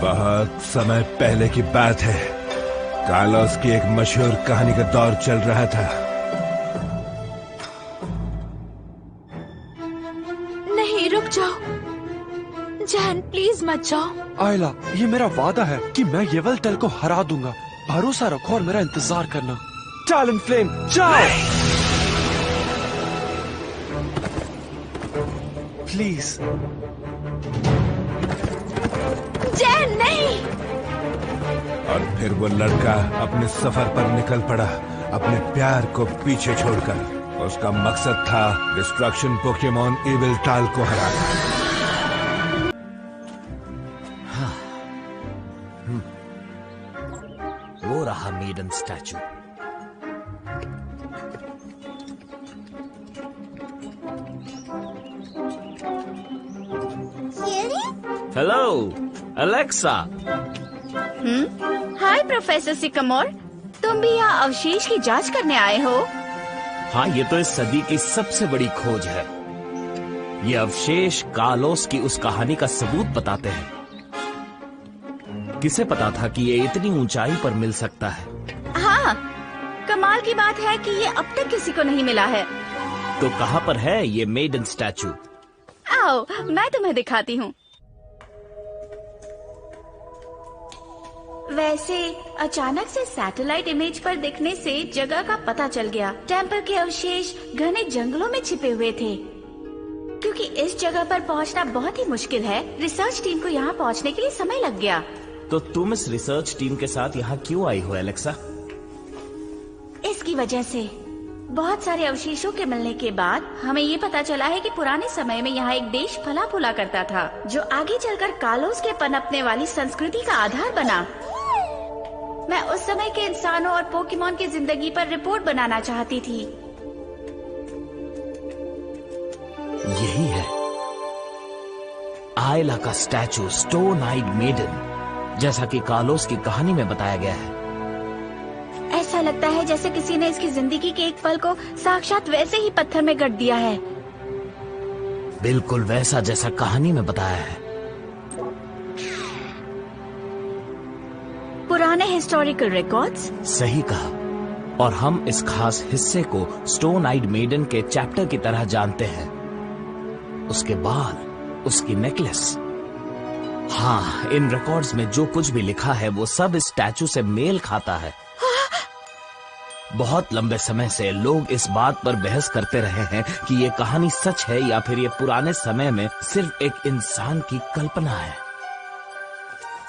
बहुत समय पहले की बात है। कार्लोस की एक मशहूर कहानी का दौर चल रहा था। नहीं, रुक जाओ जैन, प्लीज मत जाओ। आयला, ये मेरा वादा है कि मैं येवेल्टल को हरा दूंगा। भरोसा रखो और मेरा इंतजार करना। टैलेंट फ्लेम, जाओ! प्लीज। जैन, नहीं। और फिर वो लड़का अपने सफर पर निकल पड़ा, अपने प्यार को पीछे छोड़कर। उसका मकसद था डिस्ट्रक्शन पोकेमॉन इविल्टाल को हराना। वो रहा maiden statue. Hello Alexa. Hi professor Sycamore, तुम भी यहाँ अवशेष की जांच करने आए हो? हाँ, ये तो इस सदी की सबसे बड़ी खोज है। ये अवशेष कार्लोस की उस कहानी का सबूत बताते हैं। किसे पता था कि ये इतनी ऊंचाई पर मिल सकता है? हाँ, कमाल की बात है कि ये अब तक किसी को नहीं मिला है। तो कहाँ पर है ये मेडन स्टैचू? आओ, मैं तुम्हें दिखाती हूँ। वैसे अचानक से सैटेलाइट इमेज पर दिखने से जगह का पता चल गया। टेम्पल के अवशेष घने जंगलों में छिपे हुए थे। क्योंकि इस जगह पर पहुंचना बहुत ही मुश्किल है, रिसर्च टीम को यहाँ पहुंचने के लिए समय लग गया। तो तुम इस रिसर्च टीम के साथ यहाँ क्यों आई हो एलेक्सा? इसकी वजह से बहुत सारे अवशेषों के मिलने के बाद हमें ये पता चला है कि पुराने समय में यहाँ एक देश फला फूला करता था, जो आगे चलकर कार्लोस के पनपने वाली संस्कृति का आधार बना। मैं उस समय के इंसानों और पोकेमॉन की जिंदगी पर रिपोर्ट बनाना चाहती थी। यही है आयला का स्टैचू, स्टोन आइड मेडन, जैसा कि कार्लोस की कहानी में बताया गया है। ऐसा लगता है जैसे किसी ने इसकी जिंदगी के एक पल को साक्षात वैसे ही पत्थर में गढ़ दिया है। बिल्कुल वैसा जैसा कहानी में बताया है। पुराने हिस्टोरिकल रिकॉर्ड्स? सही कहा। और हम इस खास हिस्से को स्टोन आइड मेडन के चैप्टर की तरह जानते हैं। उसके बाल, उसकी नेकलेस। हाँ, इन रिकॉर्ड्स में जो कुछ भी लिखा है वो सब इस स्टैचू से मेल खाता है। बहुत लंबे समय से लोग इस बात पर बहस करते रहे हैं कि ये कहानी सच है या फिर ये पुराने समय में सिर्फ एक इंसान की कल्पना है।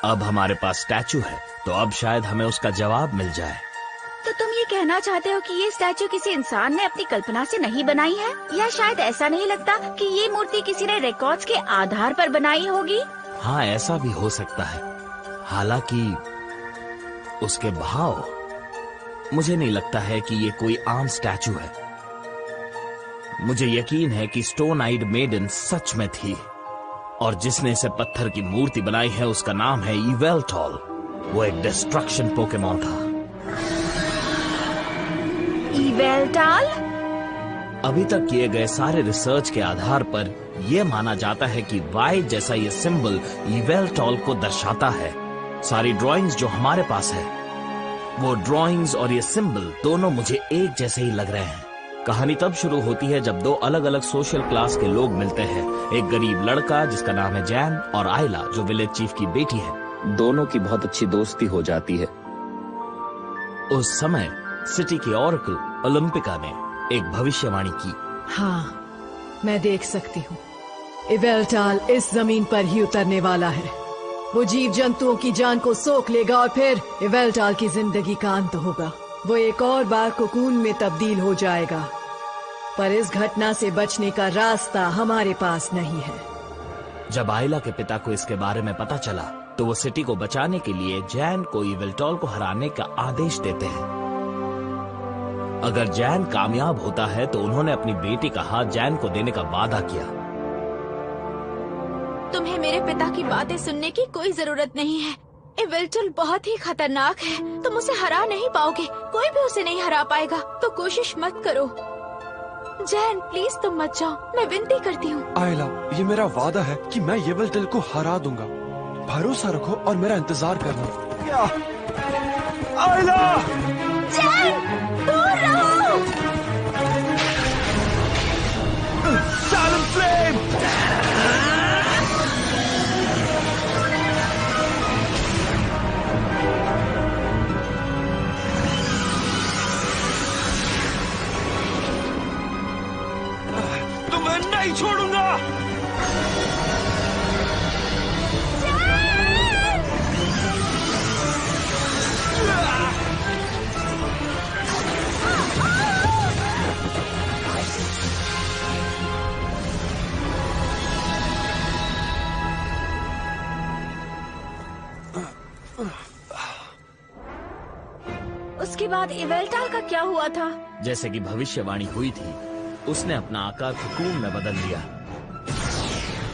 अब हमारे पास स्टैचू है, तो अब शायद हमें उसका जवाब मिल जाए। तो तुम ये कहना चाहते हो कि ये स्टैचू किसी इंसान ने अपनी कल्पना से नहीं बनाई है? या शायद ऐसा नहीं लगता कि ये मूर्ति किसी ने रिकॉर्ड्स के आधार पर बनाई होगी? हाँ, ऐसा भी हो सकता है। हालांकि उसके भाव, मुझे नहीं लगता है कि ये कोई आम स्टैचू है। मुझे यकीन है कि स्टोन आइड मेडन सच में थी, और जिसने इसे पत्थर की मूर्ति बनाई है उसका नाम है इवेल्टॉल। वो एक डिस्ट्रक्शन पोकेमॉन था। इवेल्टॉल? अभी तक किए गए सारे रिसर्च के आधार पर यह माना जाता है कि वाई जैसा ये सिंबल इवेल्टॉल को दर्शाता है। सारी ड्राइंग्स जो हमारे पास है, वो ड्राइंग्स और ये सिंबल दोनों मुझे एक जैसे ही लग रहे हैं। कहानी तब शुरू होती है जब दो अलग अलग सोशल क्लास के लोग मिलते हैं। एक गरीब लड़का जिसका नाम है जैन, और आयला जो विलेज चीफ की बेटी है। दोनों की बहुत अच्छी दोस्ती हो जाती है। उस समय सिटी की ऑरेकल ओलंपिका ने एक भविष्यवाणी की। हाँ, मैं देख सकती हूँ। इवेल्टाल इस जमीन पर ही उतरने वाला है। वो जीव जंतुओं की जान को सोख लेगा और फिर इवेल्टाल की जिंदगी का अंत होगा। वो एक और बार कोकून में तब्दील हो जाएगा, पर इस घटना से बचने का रास्ता हमारे पास नहीं है। जब आयला के पिता को इसके बारे में पता चला, तो वो सिटी को बचाने के लिए जैन को इवेल्टॉल को हराने का आदेश देते हैं। अगर जैन कामयाब होता है तो उन्होंने अपनी बेटी का हाथ जैन को देने का वादा किया। तुम्हें मेरे पिता की बातें सुनने की कोई जरूरत नहीं है। इवेल्टॉल बहुत ही खतरनाक है, तुम उसे हरा नहीं पाओगे। कोई भी उसे नहीं हरा पाएगा, तो कोशिश मत करो। जैन, प्लीज तुम मत जाओ, मैं विनती करती हूँ। आयला, ये मेरा वादा है कि मैं येवेल्टल को हरा दूंगा। भरोसा रखो और मेरा इंतजार करना। क्या? आयला! दूर रहो! Talon Flame! तुम्हें नहीं छोड़ूंगा। उसके बाद इवेल्टाल का क्या हुआ था? जैसे कि भविष्यवाणी हुई थी, उसने अपना आकार कोकून में बदल लिया।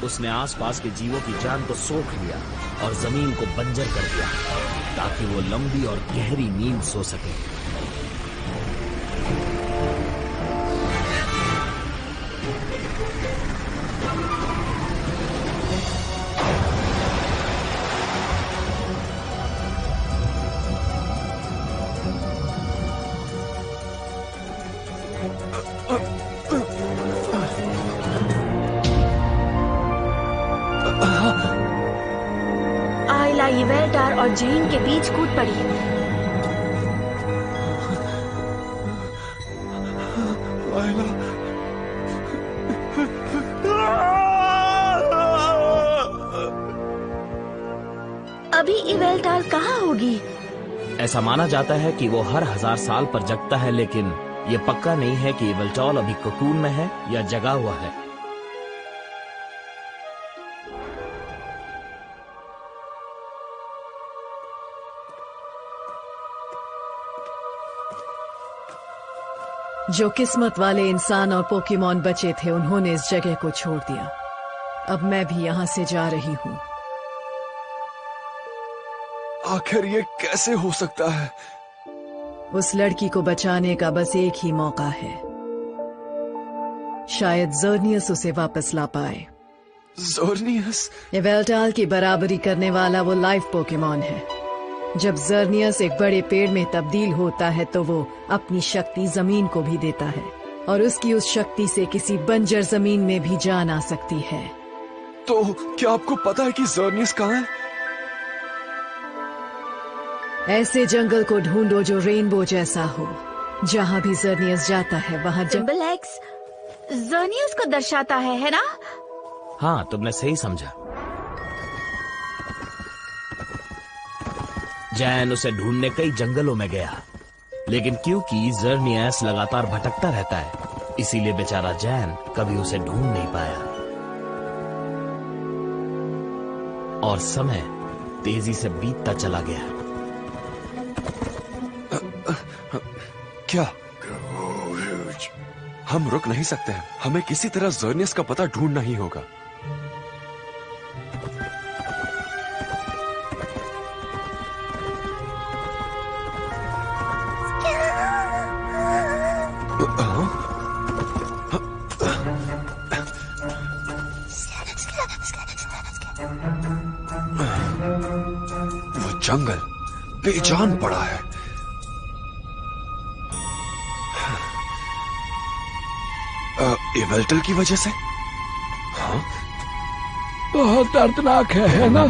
उसने आसपास के जीवों की जान को सोख लिया और जमीन को बंजर कर दिया ताकि वो लंबी और गहरी नींद सो सके। आयला इवेल्टाल और जेन के बीच कूद पड़ी। आयला! अभी इवेल्टाल कहाँ होगी? ऐसा माना जाता है कि वो हर 1000 साल पर जगता है, लेकिन ये पक्का नहीं है कि इवेल्टाल अभी कोकून में है या जगा हुआ है। जो किस्मत वाले इंसान और पोकेमॉन बचे थे, उन्होंने इस जगह को छोड़ दिया। अब मैं भी यहाँ से जा रही हूँ। आखिर ये कैसे हो सकता है? उस लड़की को बचाने का बस एक ही मौका है। शायद ज़र्नियस उसे वापस ला पाए। ज़र्नियस? इवेल्टाल की बराबरी करने वाला वो लाइव पोकेमॉन है। जब ज़र्नियस एक बड़े पेड़ में तब्दील होता है तो वो अपनी शक्ति जमीन को भी देता है और उसकी उस शक्ति से किसी बंजर जमीन में भी जान आ सकती है। तो क्या आपको पता है कि ज़र्नियस कहाँ है? ऐसे जंगल को ढूंढो जो रेनबो जैसा हो। जहाँ भी ज़र्नियस जाता है वहाँ सिंबल एक्स ज़र्नियस को दर्शाता है ना? हाँ, तुमने सही समझा। जैन उसे ढूंढने कई जंगलों में गया, लेकिन क्योंकि ज़र्नियस लगातार भटकता रहता है, इसीलिए बेचारा जैन कभी उसे ढूंढ नहीं पाया। और समय तेजी से बीतता चला गया। क्या? हम रुक नहीं सकते हैं। हमें किसी तरह ज़र्नियस का पता ढूंढना ही होगा। वो जंगल बेजान पड़ा है। इवेल्टाल की वजह से? हाँ? बहुत दर्दनाक है ना?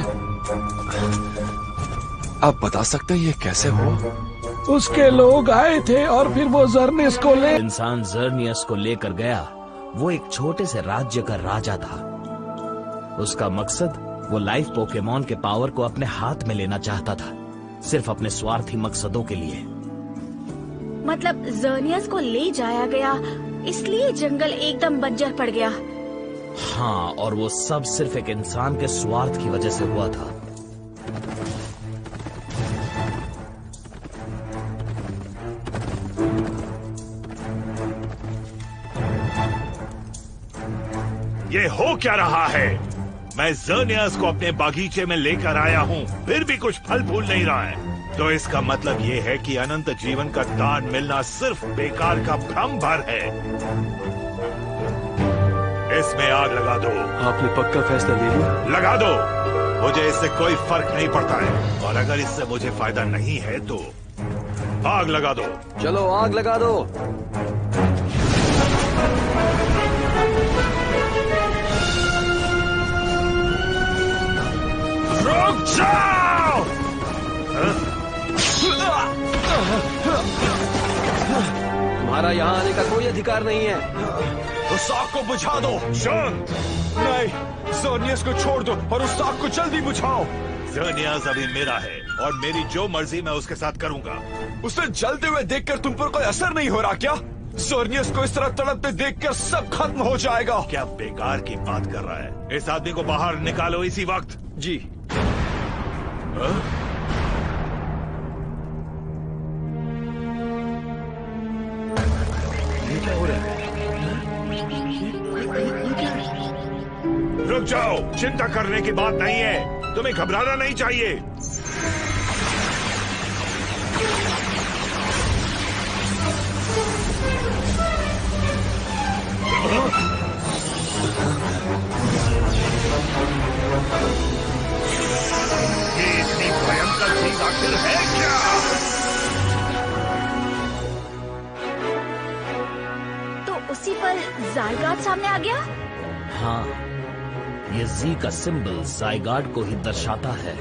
आप बता सकते हैं ये कैसे हुआ? उसके लोग आए थे और फिर वो ज़र्नियस को ले। इंसान ज़र्नियस को लेकर गया। वो एक छोटे से राज्य का राजा था। उसका मकसद वो लाइव पोकेमॉन के पावर को अपने हाथ में लेना चाहता था, सिर्फ अपने स्वार्थी मकसदों के लिए। मतलब ज़र्नियस को ले जाया गया, इसलिए जंगल एकदम बंजर पड़ गया। हाँ, और वो सब सिर्फ एक इंसान के स्वार्थ की वजह से हुआ था। ये हो क्या रहा है? मैं ज़र्नियस को अपने बागीचे में लेकर आया हूँ, फिर भी कुछ फल फूल नहीं रहा है। तो इसका मतलब ये है कि अनंत जीवन का दान मिलना सिर्फ बेकार का भ्रम भर है। इसमें आग लगा दो। आपने पक्का फैसला ले लिया? लगा दो। मुझे इससे कोई फर्क नहीं पड़ता है, और अगर इससे मुझे फायदा नहीं है तो आग लगा दो। चलो आग लगा दो। रुक जाओ! तुम्हारा यहाँ आने का कोई अधिकार नहीं है। उस आग को बुझा दो। शांत! नहीं, ज़ोनियस को छोड़ दो और उस आग को जल्दी बुझाओ। ज़ोनियस अभी मेरा है और मेरी जो मर्जी मैं उसके साथ करूंगा। उसे जलते हुए देखकर तुम पर कोई असर नहीं हो रहा क्या? ज़ोनियस को इस तरह तड़पते देखकर सब खत्म हो जाएगा। क्या बेकार की बात कर रहा है? इस आदमी को बाहर निकालो इसी वक्त। जी। ये क्या हो रहा है? रुक जाओ, चिंता करने की बात नहीं है, तुम्हें घबराना नहीं चाहिए। ये इतनी भयंकर चीज आखिर है क्या? तो उसी पर ज़ायगार्ड सामने आ गया। हाँ, ये जी का सिंबल ज़ायगार्ड को ही दर्शाता है।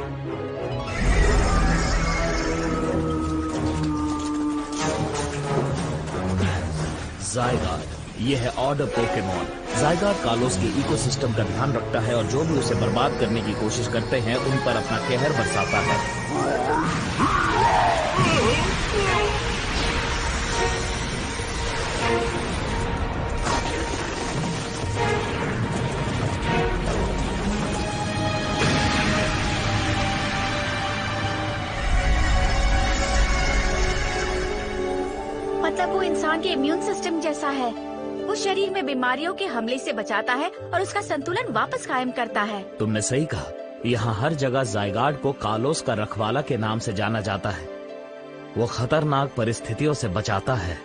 ज़ायगार्ड ये है ऑर्डर पोकेमॉन। ज़ायगार्ड कालोस के इकोसिस्टम का ध्यान रखता है और जो भी उसे बर्बाद करने की कोशिश करते हैं उन पर अपना कहर बरसाता है। मतलब वो इंसान के इम्यून सिस्टम जैसा है। वो शरीर में बीमारियों के हमले से बचाता है और उसका संतुलन वापस कायम करता है। तुमने सही कहा। यहाँ हर जगह ज़ायगार्ड को कालोस का रखवाला के नाम से जाना जाता है। वो खतरनाक परिस्थितियों से बचाता है।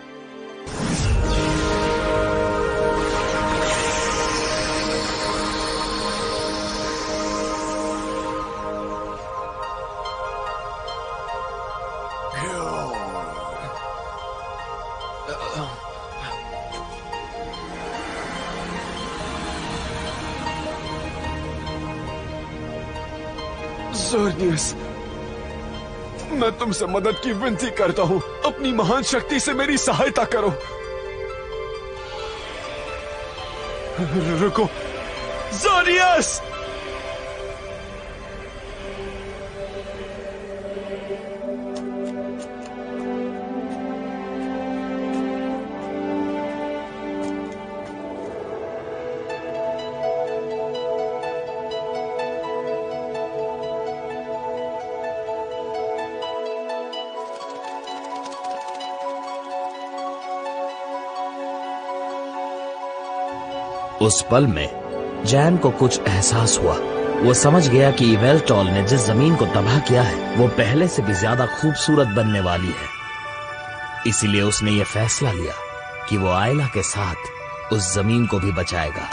ज़ोनियस, मैं तुमसे मदद की विनती करता हूँ। अपनी महान शक्ति से मेरी सहायता करो। रुको, ज़ोनियस! उस पल में जैन को कुछ एहसास हुआ। वो समझ गया कि इवेल्टॉल ने जिस जमीन को तबाह किया है वो पहले से भी ज्यादा खूबसूरत बनने वाली है। इसीलिए उसने ये फैसला लिया कि वो आयला के साथ उस जमीन को भी बचाएगा।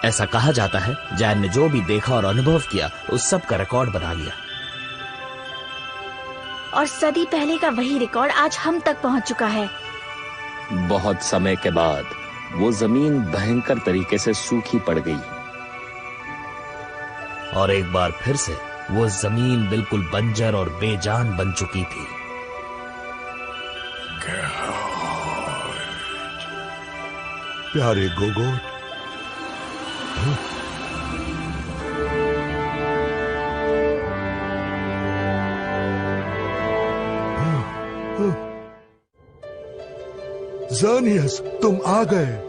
ऐसा कहा जाता है जैन ने जो भी देखा और अनुभव किया उस सब का रिकॉर्ड बना लिया। और सदी पहले का वही रिकॉर्ड आज हम तक पहुंच चुका है। बहुत समय के बाद वो जमीन भयंकर तरीके से सूखी पड़ गई और एक बार फिर से वो जमीन बिल्कुल बंजर और बेजान बन चुकी थी। प्यारे गोगोट, ज़ोनियस, तुम आ गए।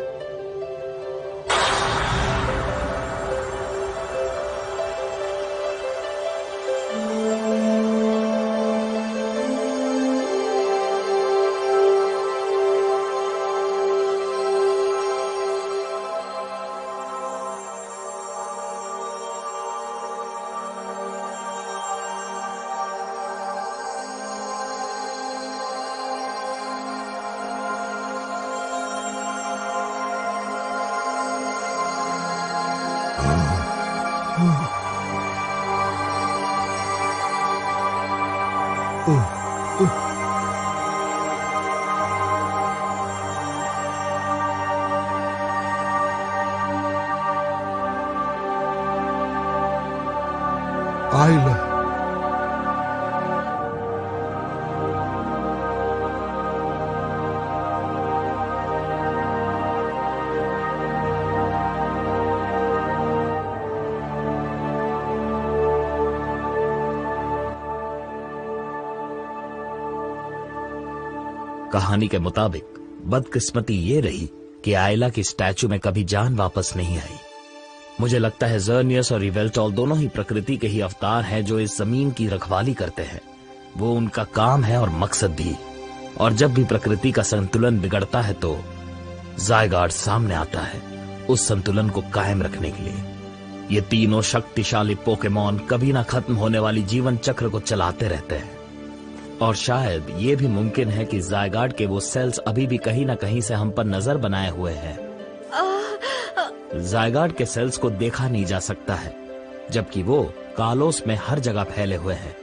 आइला, कहानी के मुताबिक बदकिस्मती ये रही कि आयला की स्टैचू में कभी जान वापस नहीं आई। मुझे लगता है ज़र्नियस और इवेल्टॉल दोनों ही प्रकृति के ही अवतार हैं जो इस जमीन की रखवाली करते हैं। वो उनका काम है और मकसद भी। और जब भी प्रकृति का संतुलन बिगड़ता है तो ज़ायगार्ड सामने आता है उस संतुलन को कायम रखने के लिए। ये तीनों शक्तिशाली पोकेमॉन कभी ना खत्म होने वाली जीवन चक्र को चलाते रहते हैं। और शायद ये भी मुमकिन है कि ज़ायगार्ड के वो सेल्स अभी भी कहीं ना कहीं से हम पर नजर बनाए हुए हैं। ज़ायगार्ड के सेल्स को देखा नहीं जा सकता है, जबकि वो कालोस में हर जगह फैले हुए हैं।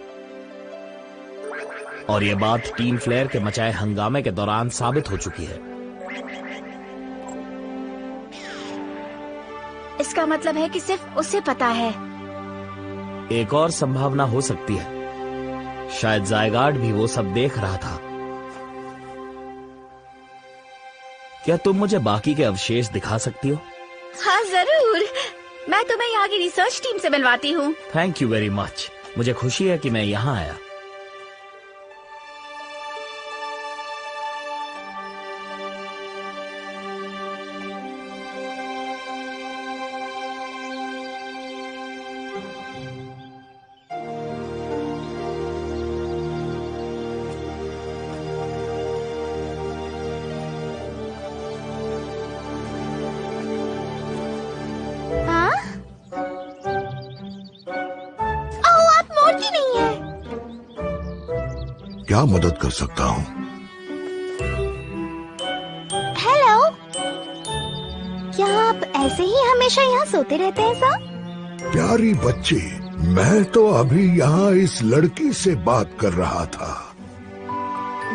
और ये बात टीम फ्लेयर के मचाए हंगामे के दौरान साबित हो चुकी है। इसका मतलब है कि सिर्फ उसे पता है। एक और संभावना हो सकती है, शायद ज़ायगार्ड भी वो सब देख रहा था। क्या तुम मुझे बाकी के अवशेष दिखा सकती हो? हाँ जरूर, मैं तुम्हें यहाँ की रिसर्च टीम से मिलवाती हूँ। Thank you very much. मुझे खुशी है कि मैं यहाँ आया। क्या मदद कर सकता हूँ? हेलो, क्या आप ऐसे ही हमेशा यहाँ सोते रहते हैं साहब? प्यारी बच्ची, मैं तो अभी यहाँ इस लड़की से बात कर रहा था।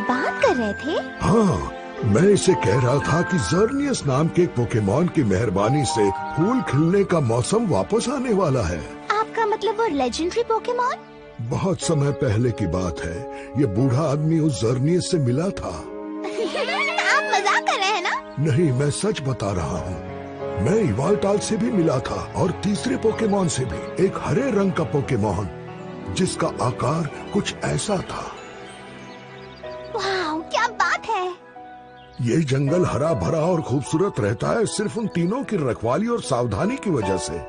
बात कर रहे थे? हाँ, मैं इसे कह रहा था कि ज़र्नियस नाम के एक पोकेमॉन की मेहरबानी से फूल खिलने का मौसम वापस आने वाला है। आपका मतलब वो लेजेंडरी पोकेमॉन? बहुत समय पहले की बात है। ये बूढ़ा आदमी उस ज़र्नियस से मिला था। आप मजाक कर रहे हैं ना? नहीं, मैं सच बता रहा हूँ। मैं इवाल्टाल से भी मिला था और तीसरे पोकेमॉन से भी, एक हरे रंग का पोकेमॉन जिसका आकार कुछ ऐसा था। वाह, क्या बात है! ये जंगल हरा भरा और खूबसूरत रहता है सिर्फ उन तीनों की रखवाली और सावधानी की वजह से।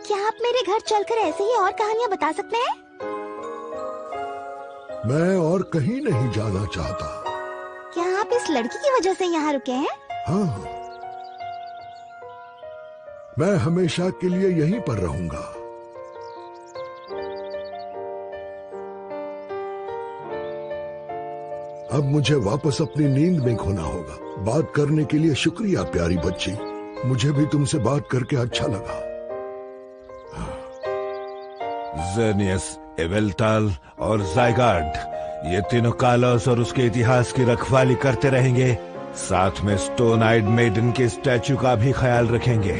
क्या आप मेरे घर चलकर ऐसे ही और कहानियाँ बता सकते हैं? मैं और कहीं नहीं जाना चाहता। क्या आप इस लड़की की वजह से यहाँ रुके हैं? हाँ, मैं हमेशा के लिए यहीं पर रहूंगा। अब मुझे वापस अपनी नींद में खोना होगा। बात करने के लिए शुक्रिया प्यारी बच्ची। मुझे भी तुमसे बात करके अच्छा लगा। ज़र्नियस, इवेल्टाल और ज़ायगार्ड, ये तीनों कालोस और उसके इतिहास की रखवाली करते रहेंगे। साथ में स्टोन आइड मेडन के स्टैचू का भी ख्याल रखेंगे।